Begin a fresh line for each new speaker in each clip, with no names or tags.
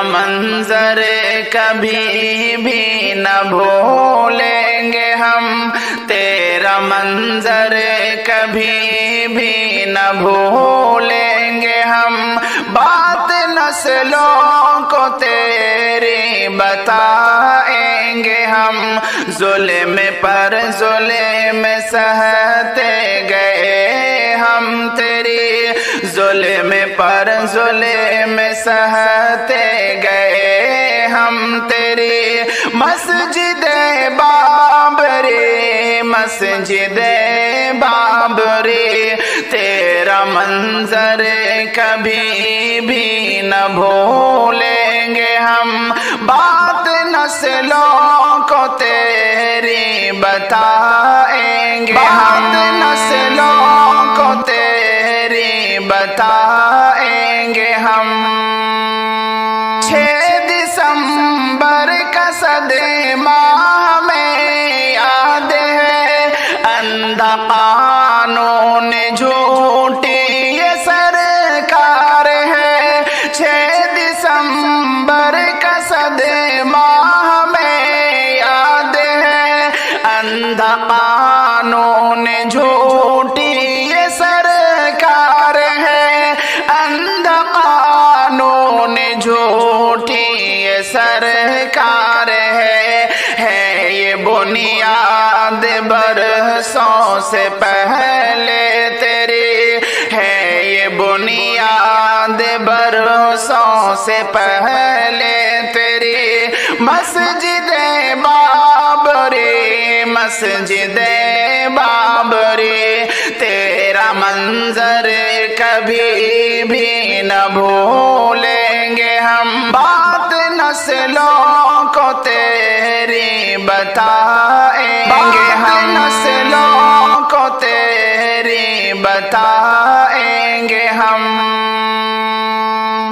منظر کبھی بھی نہ بھولیں گے ہم، تیرا منظر کبھی بھی نہ بھولیں گے ہم، بات نسلوں کو تیری بتائیں گے ہم، ظلم پر ظلم سہتے گئے ہم تیری، ظلم پر ظلم سہتے گئے ہم تیری، مسجد بابری مسجد بابری، تیرا منظر کبھی بھی نہ بھولیں گے ہم، بات نسلوں کو تیری بتائیں گے ہم، بات نسلوں کو تیری بتائیں گے ہم۔ 6 دسمبر کا صدمہ ہمیں یاد ہے، اندھا قانون جھوٹی یہ سرکار ہے، 6 دسمبر کا صدمہ ہمیں یاد ہے، اندھا قانون جھوٹی یہ سرکار ہے، اندھا قانون جھوٹی یہ سرکار ہے یہ بنیاد برسوں سے پہلے تیری، ہے یہ بنیاد برسوں سے پہلے تیری، مسجد بابری مسجد بابری، تیرا منظر کبھی بھی نہ بھولیں گے ہم، بات نسلوں کو تیری بتائیں گے ہم، نسلوں کو تیری بتائیں گے ہم۔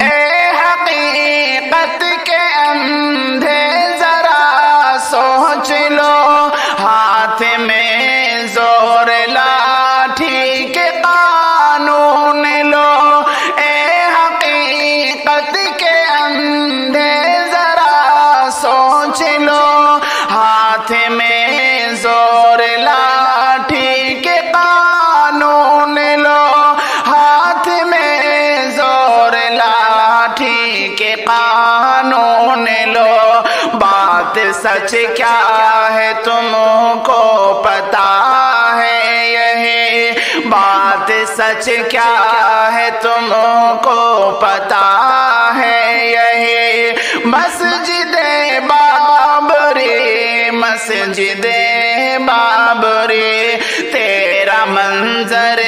اے حقیقت کے اندھے ذرا سوچ لو، ہاتھ میں زور لاٹھی کے قانون لو، اے حقیقت کے اندھے ذرا سوچ لو، ہاتھ میں زور لاٹھی کے قانون لو، ہاتھ میں زور لاٹھی کے قانون لو، بات سچ کیا ہے تم کو پتا ہے یہی، بات سچ کیا ہے تم کو پتا ہے یہی، مسجد بابری مسجد بابری، تیرا منظر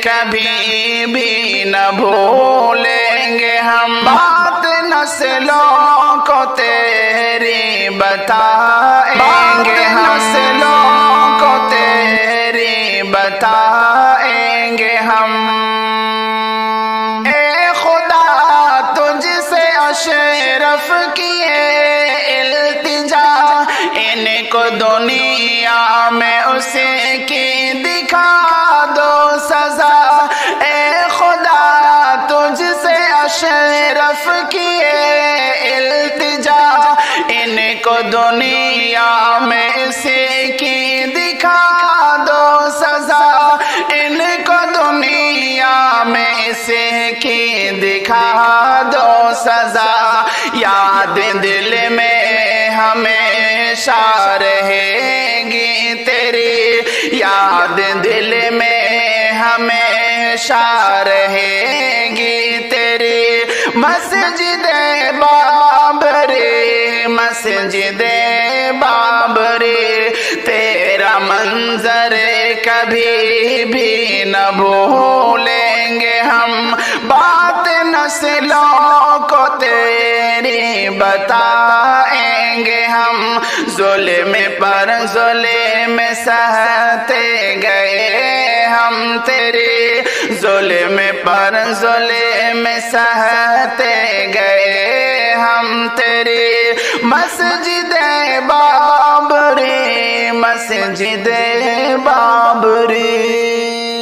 کبھی بھی نہ بھولیں گے ہم، بات نسلوں کو تیری بتائیں گے ہم، نسلوں کو تیری بتائیں گے ہم۔ اے خدا تجھ سے اشرف کیے التجا، ان کو دنیا میں اسے کی دکھا دو سزا، اے خدا تجھ سے اشرف کیے التجا، ان کو دنیا میں اسے کی دکھا دو سزا، ان کو دنیا میں اسے کی دکھا دو سزا، یاد دل میں ہمیشہ رہے گی تیری، یاد دل میں ہمیشہ رہے گی تیری، مسجد بابری مسجد بابری، تیرا منظر کبھی بھی نہ بھولیں گے ہم، بات نسلوں کو تیری بتائیں گے ہم، ظلم پر ظلم سہتے گئے ہم تیری، ظلم پر ظلم سہتے گئے ہم تیری، مسجد بابری مسجد بابری۔